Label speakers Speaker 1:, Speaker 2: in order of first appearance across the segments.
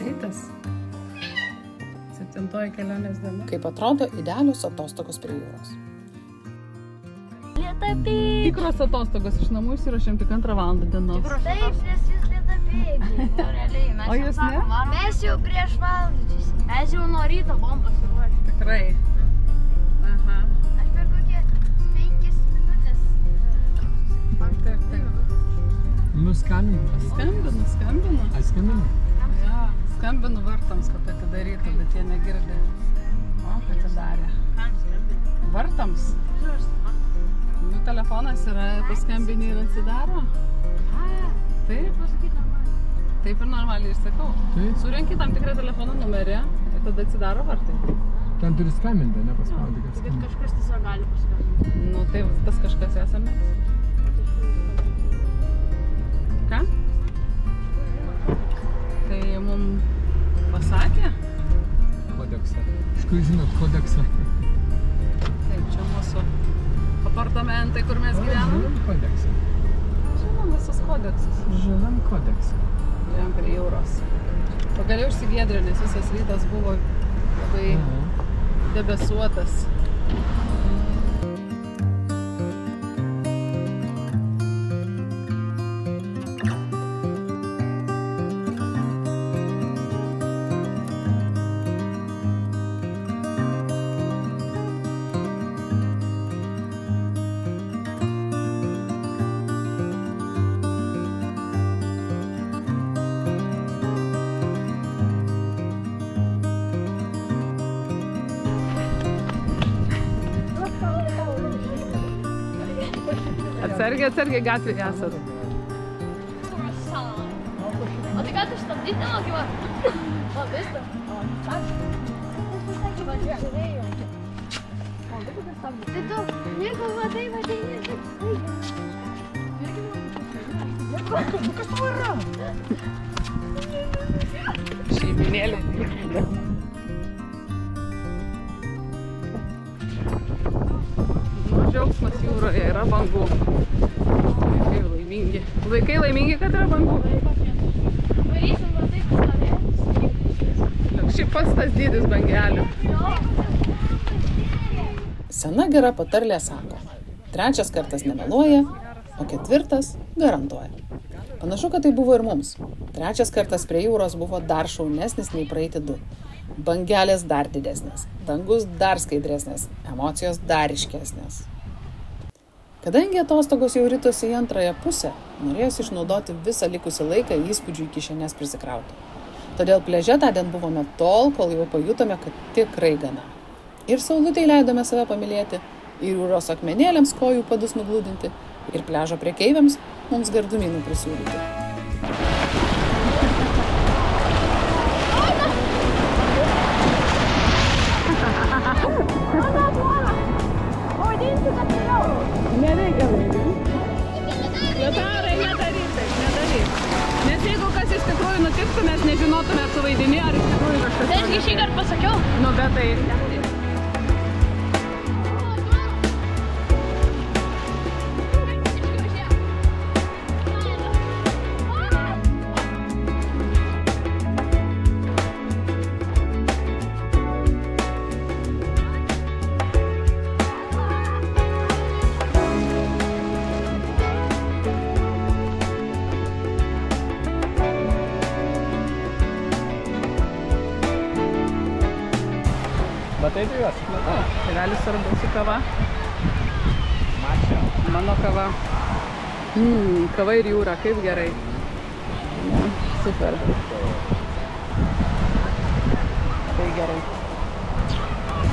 Speaker 1: Rytas. 7 kelionės diena.
Speaker 2: Kaip atrodo idealios atostogos prie jūros.
Speaker 1: Tikros atostogos iš namų įsirašėm tik 2 valandą dienos.
Speaker 3: Taip, nes jūs lietapėgiai.
Speaker 1: O jūs ne?
Speaker 3: Mes jau prieš valandą. Mes jau nuo ryto buvom pasiruošę.
Speaker 1: Tikrai. Aha.
Speaker 3: Aš per kokie 5 minutės.
Speaker 1: Taip.
Speaker 4: Nuskambinu.
Speaker 1: Skambinu.
Speaker 4: Ai, skambinu?
Speaker 1: Ja, skambinu vartams, kad atidarytų, bet jie negirdi. O, atidarė. Vartams? Nu, telefonas yra, paskambini ir atsidaro. Taip? Taip ir normaliai išsakau. Surenki tam tikrą telefono numerį ir tada atsidaro vartai.
Speaker 4: Ten turi skambinti, ne paspaudai, kad skambinti.
Speaker 3: Kažkas tiesiog gali paskambinti.
Speaker 1: Nu, tai tas kažkas esame. Ką? Tai mums pasakė?
Speaker 4: Kodeksą. Iš kur žinot kodeksą?
Speaker 1: Taip, čia mūsų apartamentai, kur mes gyvenam.
Speaker 4: Žinom kodeksą.
Speaker 1: Žinom visus kodeksus.
Speaker 4: Žinom kodeksą.
Speaker 1: Žinom prie jūros. Pagaliau išsigėdrė, nes visas rytas buvo labai debesuotas. Atsargiai gatvėje esat.
Speaker 3: O tai ką tu stabdyti nemokyva? O viską? Aš? Važiuoju. Tai tu, jeigu vadai, kas tu yra?
Speaker 1: Šeiminėlė. Džiaugsmas jūroje yra bangų. Vaikai laimingi. Vaikai laimingi, kad yra bangų.
Speaker 3: Varysim vadai pastovės.
Speaker 1: Šiaip pats tas dydis bangelių.
Speaker 2: Sena gera patarlė sako, 3 kartas nemeluoja, o 4 garantuoja. Panašu, kad tai buvo ir mums. 3 kartas prie jūros buvo dar šaunesnis nei praeiti 2. Bangelės dar didesnės, dangus dar skaidresnės, emocijos dar ryškesnės. Kadangi atostogos jau ritosi į antrąją pusę, norėjosi išnaudoti visą likusį laiką įspūdžių į kišenes prisikrauti. Todėl pliaže tądien buvome tol, kol jau pajutome, kad tikrai gana. Ir saulutei leidome save pamylėti, ir jūros akmenėliams kojų padus nuglūdinti, ir pliažo prekeiviams mums gardumynų prisiūlyti.
Speaker 1: Nereikia laidinti. Liutaurai, nedaryk taip, nedaryk. Nes jeigu kas iš tikrųjų nutiktų, mes nežinotume, ar tu vaidini, ar iš tikrųjų kažkas.
Speaker 3: Tai aš šį kartą pasakiau.
Speaker 1: Nu, bet tai...
Speaker 4: Matai tai juos?
Speaker 1: Matau. Tėvelis arba su kava.
Speaker 4: Mačia.
Speaker 1: Mano kava. Kava ir jūra, kaip gerai. Super. Tai gerai.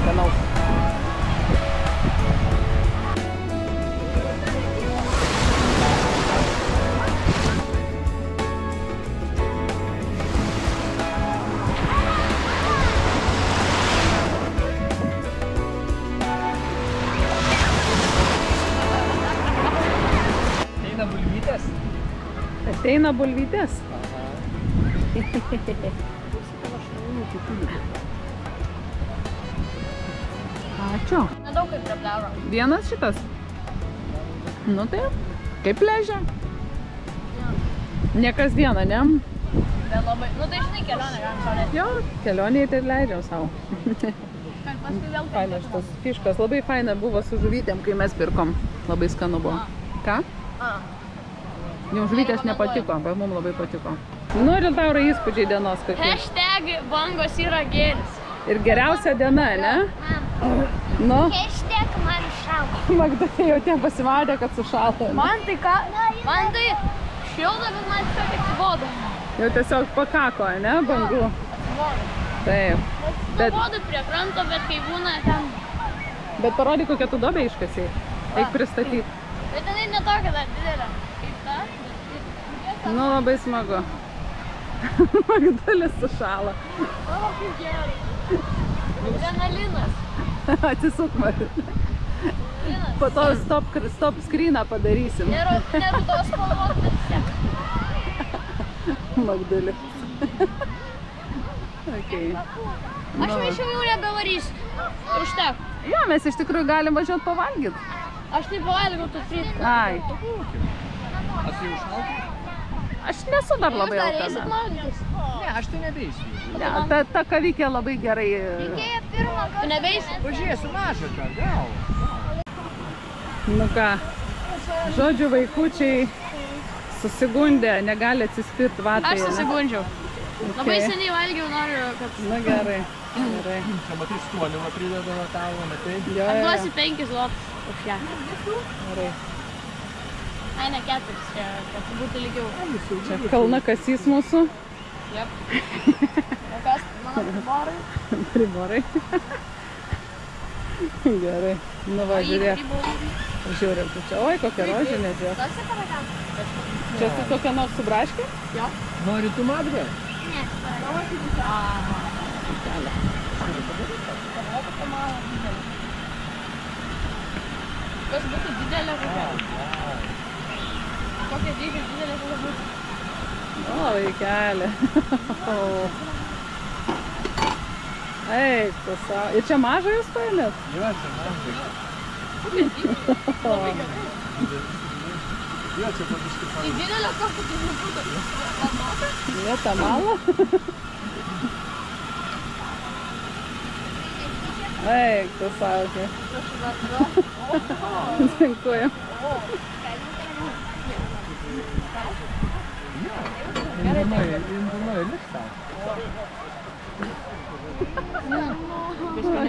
Speaker 1: Skanaus. Ateina bulvytės. Ačiū.
Speaker 3: Nedaug kaip prapdaro.
Speaker 1: Vienas šitas? Nu tai, kaip ležia. Ne kasdieną, ne?
Speaker 3: Bet labai, nu tai žinai, kelionę galim sau.
Speaker 1: Jo, kelionėje tai leidžiam savo.
Speaker 3: Paskui vėl
Speaker 1: Faina šitas fiškas. Labai faina buvo su žuvytėm, kai mes pirkom. Labai skanu buvo. Ką? Jums žuvytės nepatiko, bet mums labai patiko. Nu ir tau yra įspūdžiai dienos kokie.
Speaker 3: Hashtag bangos yra gėris.
Speaker 1: Ir geriausia diena, ne? Nu,
Speaker 3: Hashtag man šalta.
Speaker 1: Magda jau ten pasimatė, kad sušalo.
Speaker 3: Man tai ką? Man tai šilta, bet man tiesiog atsibodo.
Speaker 1: Jau tiesiog pakako, ne, bangų?
Speaker 3: Atsibodo.
Speaker 1: Taip. Bet,
Speaker 3: Atsibodo prie kranto, bet kai būna ten...
Speaker 1: bet parodyk, kokią tu dobę iškasiai. Eik pristatyti.
Speaker 3: Bet jinai ne tokia dar didelė. Kaip ta?
Speaker 1: Nu, labai smagu. Magdalis sušalo.
Speaker 3: O, kaip gerai. Adrenalinas.
Speaker 1: Atsisuk, Marina. Po to stop screeną padarysim.
Speaker 3: Nerudos spalvos, bet sek.
Speaker 1: Magdalis. Okay.
Speaker 3: Aš mišiau jau nebevarysiu. Užtek.
Speaker 1: Jo, mes iš tikrųjų galim važiuoti pavalgyti.
Speaker 3: Aš tai pavalgiau tu fritką.
Speaker 1: Ai,
Speaker 4: A tu jau šaltai?
Speaker 1: aš nesu dar labai
Speaker 3: Jūs dar eisit
Speaker 1: alkana.
Speaker 3: maudytis?
Speaker 4: Ne, aš tai nebeisiu.
Speaker 1: Ne, ta kavikė labai gerai.
Speaker 3: Reikėjo pirmą kartą. Tu nebeisi?
Speaker 4: Pažiūrėsiu mažą ką, gal.
Speaker 1: Nu ką, žodžiu, vaikučiai susigundė, negali atsispirti vatai.
Speaker 3: Aš
Speaker 1: ne?
Speaker 3: susigundžiau. Labai
Speaker 1: Okay.
Speaker 3: seniai valgiau, noriu, kad...
Speaker 1: Na gerai, gerai.
Speaker 4: Čia matai stuonimą pridedama tavo, matai?
Speaker 1: Jo,
Speaker 3: Aš
Speaker 1: jo,
Speaker 3: duosiu 5 zlotus už ją.
Speaker 1: gerai.
Speaker 3: Ai, ne 4, čia, kad būtų lygiau.
Speaker 1: Čia kalnakasys mūsų.
Speaker 3: Jep. O kas? Mano priborai?
Speaker 1: Priborai. Gerai. Nu va, žiūrėk. Žiūrėk, tu čia. Oi, kokia rožinė, žiūrėk.
Speaker 3: Dar seka vaikam?
Speaker 1: Čia su tokia nors subraškė?
Speaker 3: Jo.
Speaker 4: Nori tu Magdą?
Speaker 3: Ne. Kas būtų didelė kokia? Kokia dydžio didelė kokia būtų?
Speaker 1: O, vaikelė. Eik, tu savo. Ir čia mažą jūs paėmėt?
Speaker 4: Jo, čia Magda. Jo, čia pabiškai
Speaker 3: Tai didelė kokia tai nebūtų? Palmata?
Speaker 1: Ne, tamala. Eik, tu savo. Dziękuję.
Speaker 4: Imponuoja, liks tau.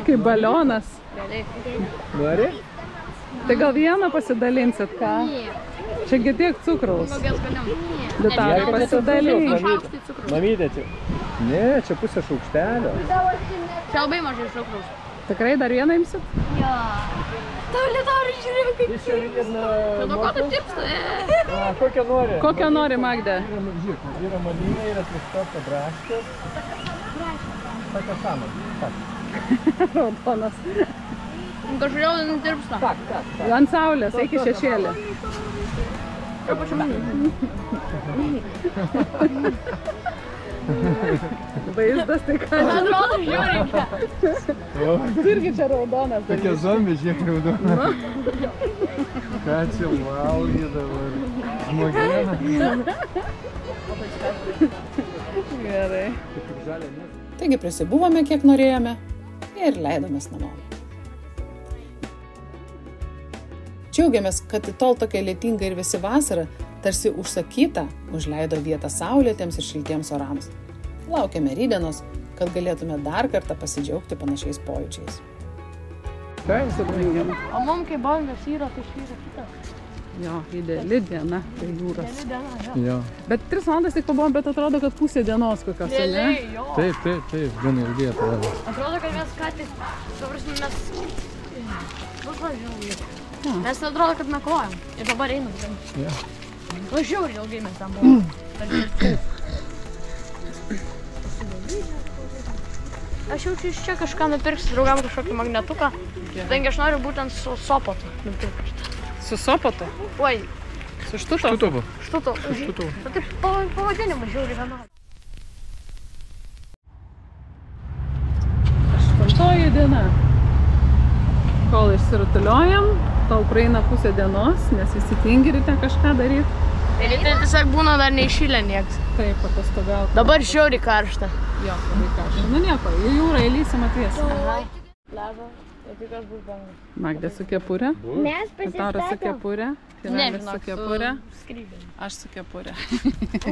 Speaker 1: Kaip balionas.
Speaker 4: Nori?
Speaker 1: Tai gal vieną pasidalinsit, ką? Čia gi tiek cukraus. Bet tau pasidalink.
Speaker 3: Šaukštai cukraus.
Speaker 4: Mamytė čia. Ne, čia pusė šaukštelio.
Speaker 3: Čia labai mažai cukraus.
Speaker 1: Tikrai dar vieną imsit?
Speaker 3: Jo. Tau lietaurai žiūrėjau kaip.
Speaker 4: Jis čia viena...
Speaker 3: Nuo ko tu tirpsta?
Speaker 4: Kokią nori?
Speaker 1: Kokią nori, Magda?
Speaker 4: Yra malynė, yra tristorta braškės. Tokia sama.
Speaker 1: Raudonas.
Speaker 3: Kažkodėl netirpsta.
Speaker 1: Ant saulės, eik į šešėlį. Vaizdas tai ką?
Speaker 3: Man atrodo, žiūrėk.
Speaker 1: Tu irgi čia raudonas.
Speaker 4: Tokia zombė, žiūrėk, raudona. Ką čia valgy dabar? Žmogiena.
Speaker 1: Gerai.
Speaker 4: Žalia, ne?
Speaker 2: Taigi prisibuvome, kiek norėjome ir leidomės namo. Džiaugiamės, kad į tol tokia lietinga ir vėsi vasara, tarsi užsakyta, užleido vietą saulėtiems ir šiltiems orams. Laukiame rytdienos, kad galėtume dar kartą pasidžiaugti panašiais pojūčiais.
Speaker 1: Kaip subrangėm?
Speaker 3: O mum kai bangas yra, tai švyra kita.
Speaker 1: Jo, ideali diena prie jūros.
Speaker 3: Keli diena, jo.
Speaker 4: Jo.
Speaker 1: Bet 3 valandas tik pabuvom, bet atrodo, kad pusė dienos kokios, ne?
Speaker 3: Realiai, jo.
Speaker 4: Taip, gan ilgai atrodo.
Speaker 3: Atrodo, kad mes ką tik, suprasme, mes... Važiuojam. Mes atrodo, kad nakvojam. Ir dabar einam.
Speaker 4: Jo.
Speaker 3: Važiuojam ilgai mes tam buvom. Aš jaučiu iš čia kažką nupirksiu draugam kažkokį magnetuką. Kadangi aš noriu būtent su Sopotu nupirkti.
Speaker 1: Su Sopotu?
Speaker 3: Oi,
Speaker 1: Su Štuto?
Speaker 4: Štutovu.
Speaker 3: Štuto.
Speaker 4: Štutovu.
Speaker 3: Bet taip pavadinimą žiūri vienodai.
Speaker 1: 8 diena. Kol išsirutuliojam, tol praeina pusė dienos, nes visi tingi ryte kažką daryti.
Speaker 3: Tai ryte tiesiog būna dar neišylę nieks.
Speaker 1: Taip, atostogauti.
Speaker 3: Dabar žiauriai karšta.
Speaker 1: Jo, labai karšta. Nu nieko, į jūrą įlysim atvėsim.
Speaker 3: Ležo, tai tikras bus bangas.
Speaker 1: Magdė su kepurė,
Speaker 5: Mes
Speaker 1: Tauras su kepurė, Tėvelis su kepurė,
Speaker 3: Skrybė.
Speaker 1: aš su kepurė.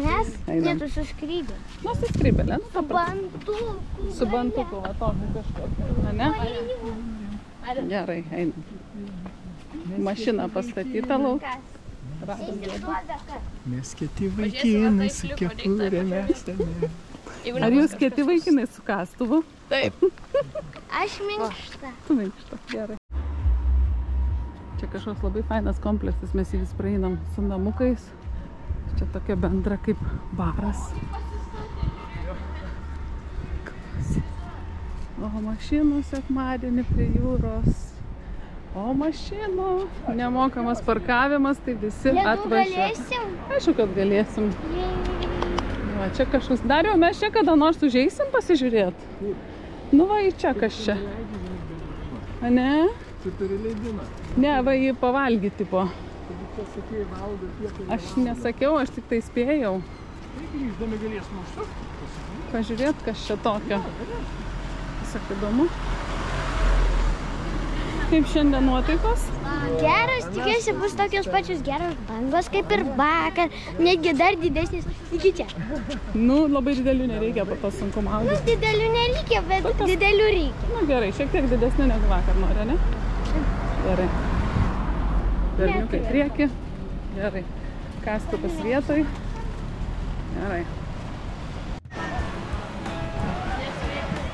Speaker 5: Mes
Speaker 1: Einam.
Speaker 5: net suskrybė.
Speaker 1: Nu, su skrybelė, nu, paprastai.
Speaker 5: Bantuku.
Speaker 1: Su bantuku, va, tokį kažkokį. Ane? Gerai, einam. Mašina pastatyta lauk.
Speaker 4: Mes kiti vaikinai su kepurė, mes tame.
Speaker 1: Ar jūs kiti vaikinai su kastuvu?
Speaker 3: Taip.
Speaker 5: Aš minkšta.
Speaker 1: Tu minkšta, gerai. Čia kažkoks labai fainas kompleksas, mes jį vis praeinam su namukais. Čia tokia bendra kaip baras. O mašinų sekmadienį prie jūros. O mašinų nemokamas parkavimas, tai visi atvažiuoja.
Speaker 5: Galėsim.
Speaker 1: Aišku, kad galėsim. Va, čia kažkas. Dariau, mes čia kada nors užeisim pasižiūrėti? Nu va, į čia kas čia. A ne?
Speaker 4: Tu turi leidimą.
Speaker 1: Ne, va, jį pavalgyti, tipo.
Speaker 4: Taigi pasakėjai valgo tiek.
Speaker 1: Aš nesakiau, aš tik tai spėjau.
Speaker 4: Tai grįždami galėsim užsukti.
Speaker 1: Pažiūrėt, kas čia tokio. Tiesiog įdomu. Kaip šiandien nuotaikos?
Speaker 5: Geras, tikiuosi bus tokios pačios geros bangos kaip ir vakar. Netgi dar didesnis iki čia.
Speaker 1: Nu, labai didelių nereikia, po to sunku
Speaker 5: Nu,
Speaker 1: maudyti.
Speaker 5: didelių nereikia, bet didelių reikia.
Speaker 1: Nu, gerai, šiek tiek didesnių negu vakar nori, ne? Gerai. Berniukai prieki. Gerai. Kastukas vietoj. Gerai.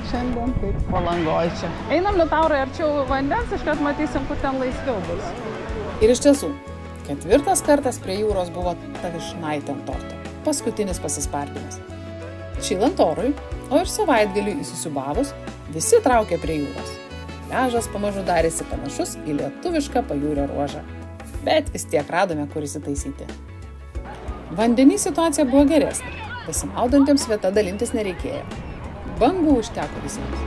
Speaker 1: Šiandien taip Palangoj čia. Einam, Liutaurai, arčiau vandens, iškart matysim, kur ten laisviau bus.
Speaker 2: Ir iš tiesų, 4. kartas prie jūros buvo ta vyšnaitė ant torto. Paskutinis pasispardymas. Šylant orui, o ir savaitgaliui įsisiubavus, visi traukė prie jūros. Pliažas pamažu darėsi panašus į lietuvišką pajūrio ruožą. Bet vis tiek radome, kur įsitaisyti. Vandenį situacija buvo geresnė. Pasimaudantiems vieta dalintis nereikėjo. Bangų užteko visiems.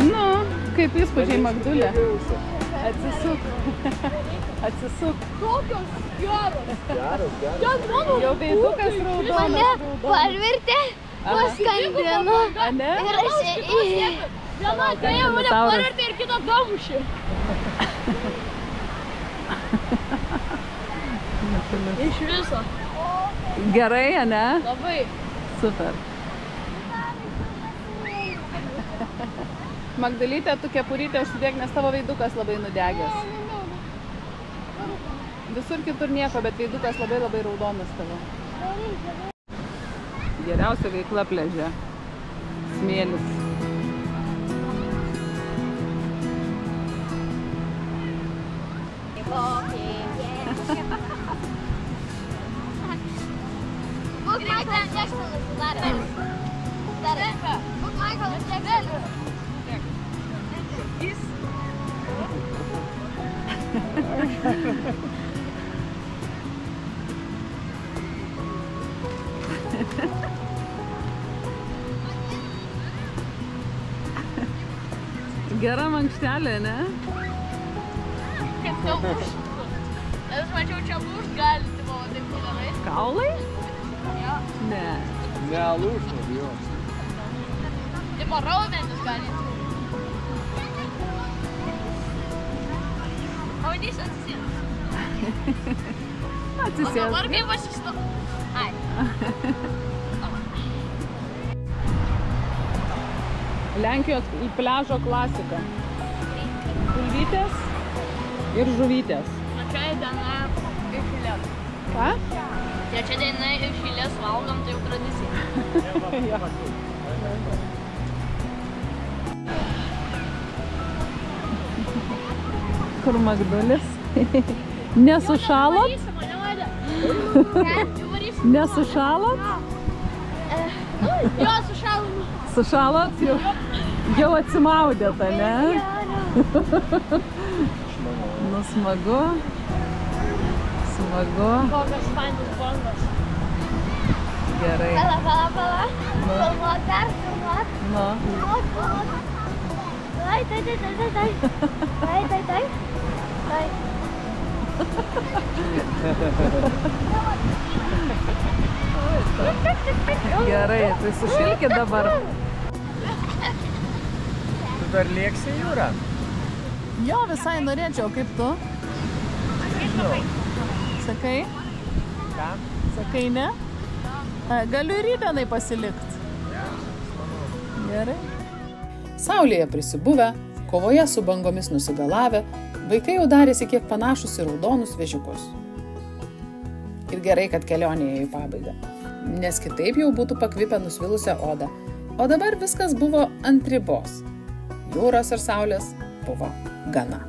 Speaker 1: Nu, kaip įspūdžiai Magdulė. Atsisuk. Atsisuk.
Speaker 3: Kokios geros.
Speaker 4: Geras.
Speaker 1: Jau veidukas raudonas.
Speaker 5: Mane parvertė, paskandino.
Speaker 1: Ane?
Speaker 5: Ir aš
Speaker 3: Viena atėjo, mane
Speaker 1: Liutauras.
Speaker 3: pavertė ir kitą damušė. Iš viso.
Speaker 1: Gerai, ane?
Speaker 3: Labai.
Speaker 1: Super. Magdalytė, tu kepurytę užsidėk, nes tavo veidukas labai nudegęs. Visur kitur nieko, bet veidukas labai raudonas tavo. Geriausia veikla pliaže. Smėlis.
Speaker 5: Book Michael Jackson darė. Book Michael Jackson.
Speaker 1: Gera mankštelė, ne?
Speaker 3: Kaip neuž. Aš mačiau, čia lūžt gali, tipo, taip gerai.
Speaker 1: Kaulai?
Speaker 3: Jo.
Speaker 1: Ne.
Speaker 4: Nelūžta, jo.
Speaker 3: Tipo raumenis gali. Pavadys atsisėdus. O dabar kaip aš iš to... Ai.
Speaker 1: Lenkijos pliažo klasika. Bulvytės ir žuvytės.
Speaker 3: Čia diena iš eilės.
Speaker 1: Ką?
Speaker 3: Čia diena iš eilės valgom, tai jau tradicija.
Speaker 1: Kur Magdulis? Nesušalot? Nesušalot?
Speaker 3: Jo, sušalom.
Speaker 1: Sušalot? Jau atsimaudėt, ne? Nu, smagu. Smagu.
Speaker 3: Kokios fainos bangos.
Speaker 1: Gerai.
Speaker 5: Pala. Filmuot, perfilmuot.
Speaker 1: Nu.
Speaker 5: Filmuot. Tai.
Speaker 1: Gerai, tai sušilkit dabar.
Speaker 4: Tu dar lėksi į jūrą?
Speaker 1: Jo, visai norėčiau, kaip tu? Sakai?
Speaker 4: Ką?
Speaker 1: Sakai ne? Galiu ir rytdienai pasilikt. Gerai.
Speaker 2: Saulėje prisibuvę, kovoje su bangomis nusigalavę, vaikai jau darėsi kiek panašus į raudonus vėžiukus. Ir gerai, kad kelionėje į pabaigą, nes kitaip jau būtų pakvipę nusvilusią odą, o dabar viskas buvo ant ribos. Jūros ir saulės buvo gana.